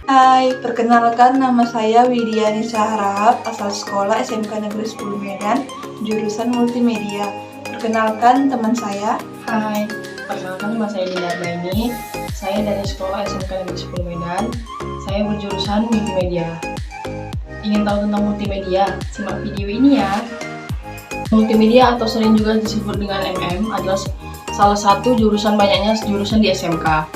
Hai, perkenalkan nama saya Widya Nisa Harahap, asal sekolah SMK Negeri 10 Medan, jurusan multimedia. Perkenalkan teman saya. Hai, perkenalkan nama saya Dinda Arbaini. Saya dari sekolah SMK Negeri 10 Medan. Saya berjurusan multimedia. Ingin tahu tentang multimedia? Simak video ini ya. Multimedia atau sering juga disebut dengan MM adalah salah satu jurusan banyaknya jurusan di SMK.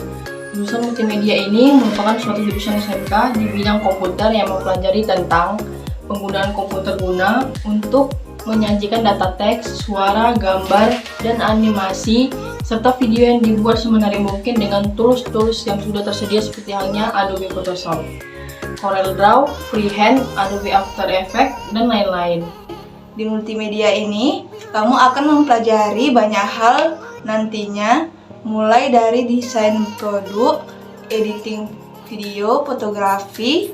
Jurusan multimedia ini merupakan suatu jurusan SMK di bidang komputer yang mempelajari tentang penggunaan komputer guna untuk menyajikan data teks, suara, gambar, dan animasi, serta video yang dibuat semenarik mungkin dengan tools-tools yang sudah tersedia seperti halnya Adobe Photoshop, CorelDRAW, Freehand, Adobe After Effects, dan lain-lain. Di multimedia ini, kamu akan mempelajari banyak hal nantinya, mulai dari desain produk, editing video, fotografi,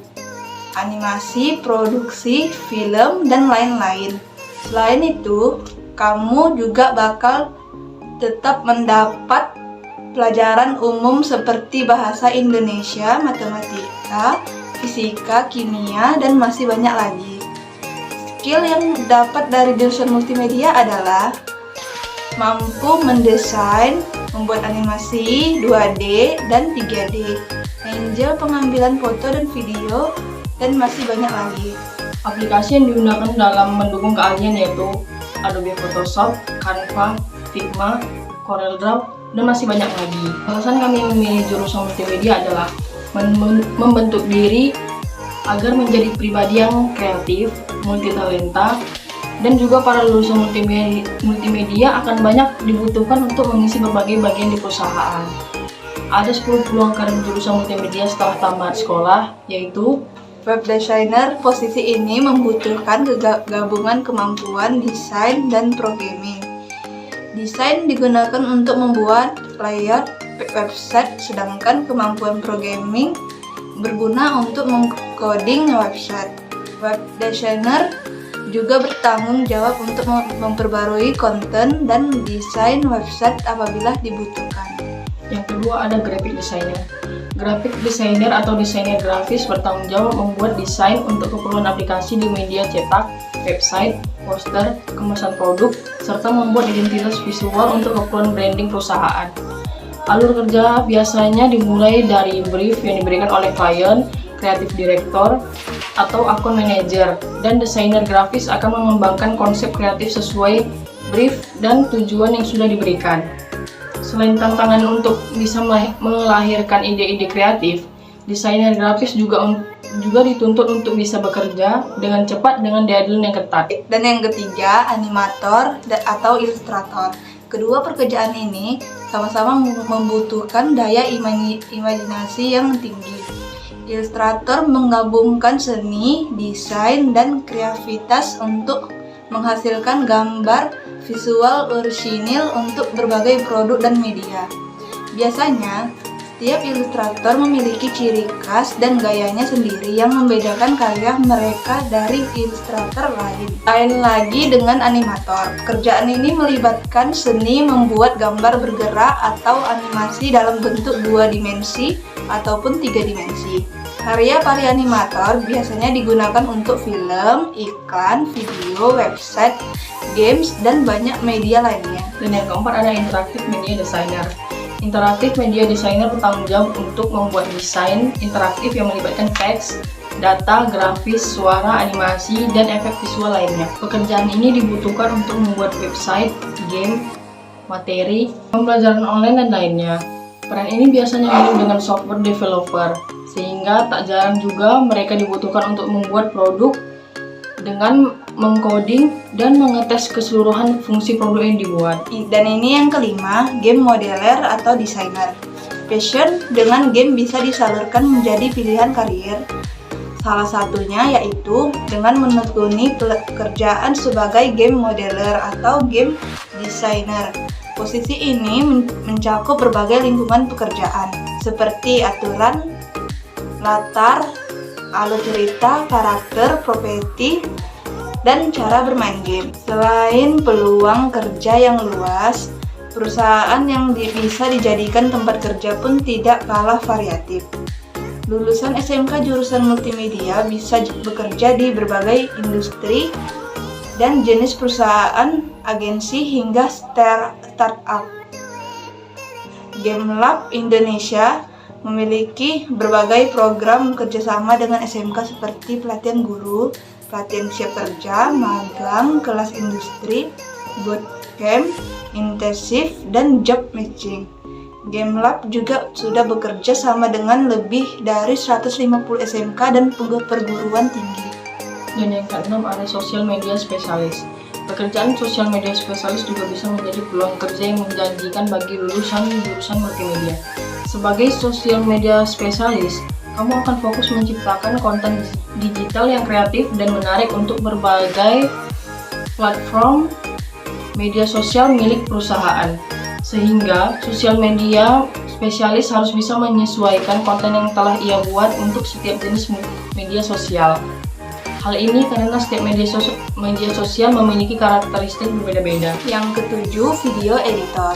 animasi, produksi, film, dan lain-lain. Selain itu, kamu juga bakal tetap mendapat pelajaran umum seperti bahasa Indonesia, matematika, fisika, kimia, dan masih banyak lagi. Skill yang dapat dari jurusan multimedia adalah mampu mendesain, membuat animasi 2D dan 3D, angel pengambilan foto dan video, dan masih banyak lagi. Aplikasi yang digunakan dalam mendukung keahlian yaitu Adobe Photoshop, Canva, Figma, CorelDRAW, dan masih banyak lagi. Alasan kami memilih jurusan multimedia adalah membentuk diri agar menjadi pribadi yang kreatif, multitalenta, dan juga para lulusan multimedia akan banyak dibutuhkan untuk mengisi berbagai bagian di perusahaan. Ada 10 peluang karir jurusan multimedia setelah tamat sekolah, yaitu Web designer. Posisi ini membutuhkan gabungan kemampuan desain dan programming. Desain digunakan untuk membuat layout website, sedangkan kemampuan programming berguna untuk mengcoding website. Web designer juga bertanggung jawab untuk memperbarui konten dan desain website apabila dibutuhkan. Yang kedua ada graphic designer. Graphic designer atau desainer grafis bertanggung jawab membuat desain untuk keperluan aplikasi di media cetak, website, poster, kemasan produk, serta membuat identitas visual untuk keperluan branding perusahaan. Alur kerja biasanya dimulai dari brief yang diberikan oleh klien, kreatif direktur, atau akun manajer, dan desainer grafis akan mengembangkan konsep kreatif sesuai brief dan tujuan yang sudah diberikan. Selain tantangan untuk bisa melahirkan ide-ide kreatif, desainer grafis juga dituntut untuk bisa bekerja dengan cepat dengan deadline yang ketat. Dan yang ketiga, animator atau ilustrator. Kedua pekerjaan ini sama-sama membutuhkan daya imajinasi yang tinggi. Ilustrator menggabungkan seni, desain, dan kreativitas untuk menghasilkan gambar visual orisinil untuk berbagai produk dan media. Biasanya, setiap ilustrator memiliki ciri khas dan gayanya sendiri yang membedakan karya mereka dari ilustrator lain. Lain lagi dengan animator. Pekerjaan ini melibatkan seni membuat gambar bergerak atau animasi dalam bentuk 2 dimensi ataupun 3 dimensi. Karya para animator biasanya digunakan untuk film, iklan, video, website, games, dan banyak media lainnya. Dan yang keempat ada interactive media designer. Interactive media designer bertanggung jawab untuk membuat desain interaktif yang melibatkan teks, data, grafis, suara, animasi, dan efek visual lainnya. Pekerjaan ini dibutuhkan untuk membuat website, game, materi, pembelajaran online, dan lainnya. Peran ini biasanya mirip dengan software developer, sehingga tak jarang juga mereka dibutuhkan untuk membuat produk dengan mengcoding dan mengetes keseluruhan fungsi produk yang dibuat. Dan ini yang kelima, game modeler atau desainer. Passion dengan game bisa disalurkan menjadi pilihan karir. Salah satunya yaitu dengan menekuni pekerjaan sebagai game modeler atau game designer. Posisi ini mencakup berbagai lingkungan pekerjaan, seperti aturan, latar, alur cerita, karakter, properti, dan cara bermain game. Selain peluang kerja yang luas, Perusahaan yang bisa dijadikan tempat kerja pun tidak kalah variatif. Lulusan SMK jurusan multimedia bisa bekerja di berbagai industri dan jenis perusahaan, agensi, hingga startup. GameLab Indonesia memiliki berbagai program kerjasama dengan SMK seperti pelatihan guru, pelatihan siap kerja, magang, kelas industri, bootcamp, intensif, dan job matching. GameLab juga sudah bekerja sama dengan lebih dari 150 SMK dan perguruan tinggi. Dan yang keenam ada social media spesialis. Pekerjaan sosial media spesialis juga bisa menjadi peluang kerja yang menjanjikan bagi lulusan jurusan multimedia. Sebagai social media spesialis, kamu akan fokus menciptakan konten digital yang kreatif dan menarik untuk berbagai platform media sosial milik perusahaan. Sehingga sosial media spesialis harus bisa menyesuaikan konten yang telah ia buat untuk setiap jenis media sosial. Hal ini karena setiap media sosial memiliki karakteristik berbeda-beda. Yang ketujuh, video editor.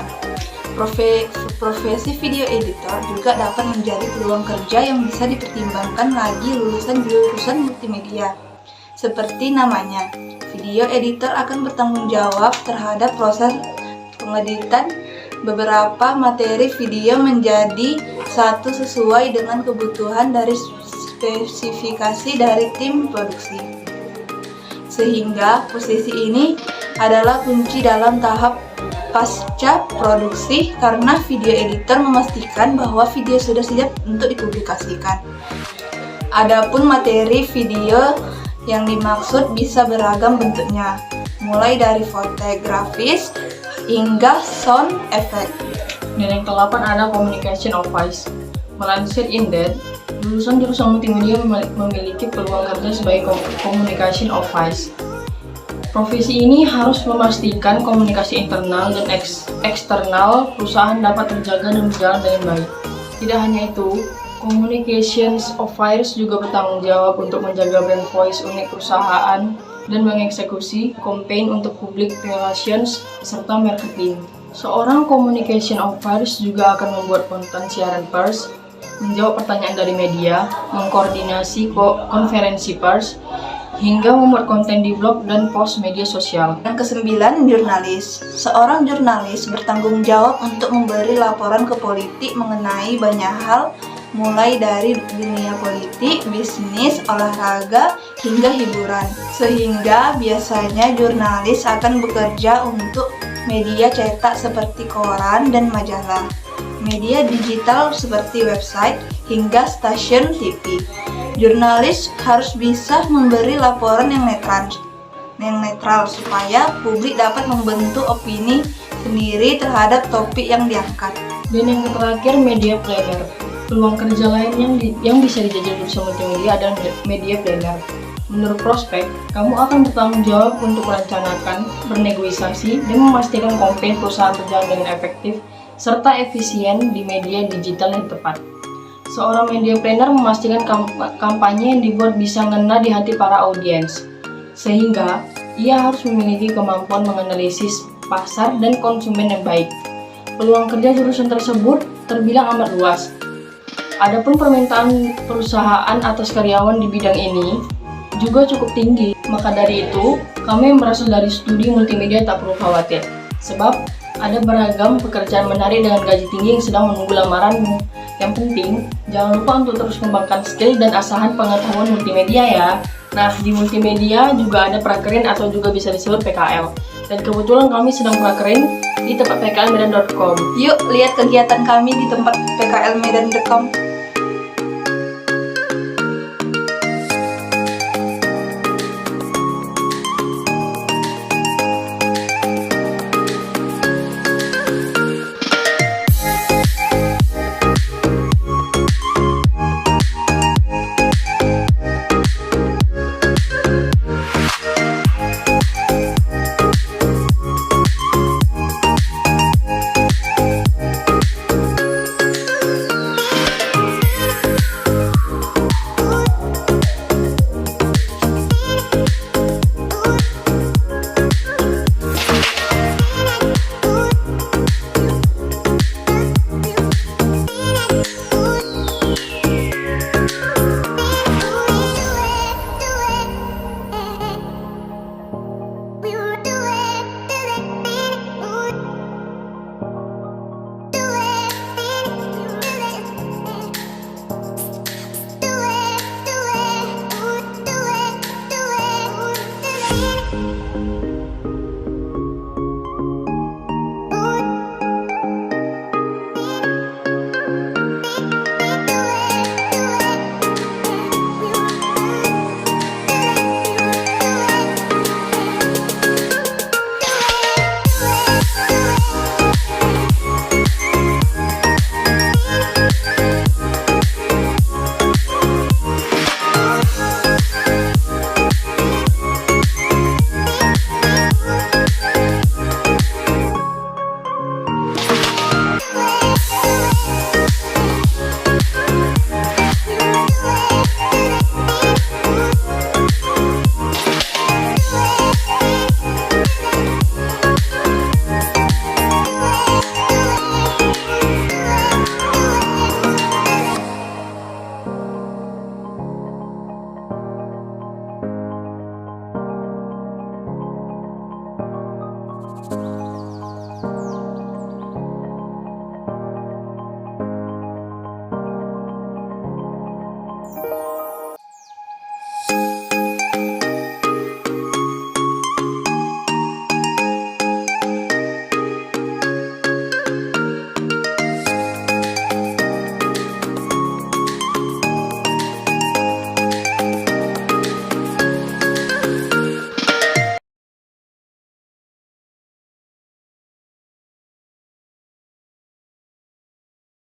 Profesi video editor juga dapat menjadi peluang kerja yang bisa dipertimbangkan lagi lulusan jurusan multimedia. Seperti namanya, video editor akan bertanggung jawab terhadap proses pengeditan beberapa materi video menjadi satu sesuai dengan kebutuhan dari spesifikasi dari tim produksi. Sehingga posisi ini adalah kunci dalam tahap pasca produksi karena video editor memastikan bahwa video sudah siap untuk dipublikasikan. Adapun materi video yang dimaksud bisa beragam bentuknya, mulai dari fotografis hingga sound effect. Dan yang ke-8 ada communication of voice. Melansir Indeed, lulusan jurusan multimedia memiliki peluang kerja sebagai communication of voice. Profesi ini harus memastikan komunikasi internal dan eksternal perusahaan dapat terjaga dan berjalan dengan baik. Tidak hanya itu, communications of voice juga bertanggung jawab untuk menjaga brand voice unik perusahaan dan mengeksekusi campaign untuk public relations serta marketing. Seorang communication of voice juga akan membuat konten siaran pers, menjawab pertanyaan dari media, mengkoordinasi konferensi pers, hingga membuat konten di blog dan post media sosial. Yang ke-9, jurnalis. Seorang jurnalis bertanggung jawab untuk memberi laporan ke politik mengenai banyak hal, mulai dari dunia politik, bisnis, olahraga, hingga hiburan. Sehingga biasanya jurnalis akan bekerja untuk media cetak seperti koran dan majalah, media digital seperti website, hingga stasiun TV. Jurnalis harus bisa memberi laporan yang netral supaya publik dapat membentuk opini sendiri terhadap topik yang diangkat. Dan yang terakhir, media planner. Peluang kerja lain yang bisa dijajal jurusan multimedia adalah media planner. Menurut prospek, kamu akan bertanggung jawab untuk merencanakan, bernegosiasi, dan memastikan campaign perusahaan berjalan dengan efektif serta efisien di media digital yang tepat. Seorang media planner memastikan kampanye yang dibuat bisa ngena di hati para audiens, sehingga ia harus memiliki kemampuan menganalisis pasar dan konsumen yang baik. Peluang kerja jurusan tersebut terbilang amat luas. Adapun permintaan perusahaan atas karyawan di bidang ini juga cukup tinggi. Maka dari itu, kami yang berasal dari studi multimedia tak perlu khawatir, sebab ada beragam pekerjaan menarik dengan gaji tinggi yang sedang menunggu lamaranmu. Yang penting, jangan lupa untuk terus kembangkan skill dan asahan pengetahuan multimedia ya. Nah, di multimedia juga ada prakerin atau juga bisa disebut PKL. Dan kebetulan kami sedang prakerin di tempat pklmedan.com. Yuk lihat kegiatan kami di tempat pklmedan.com.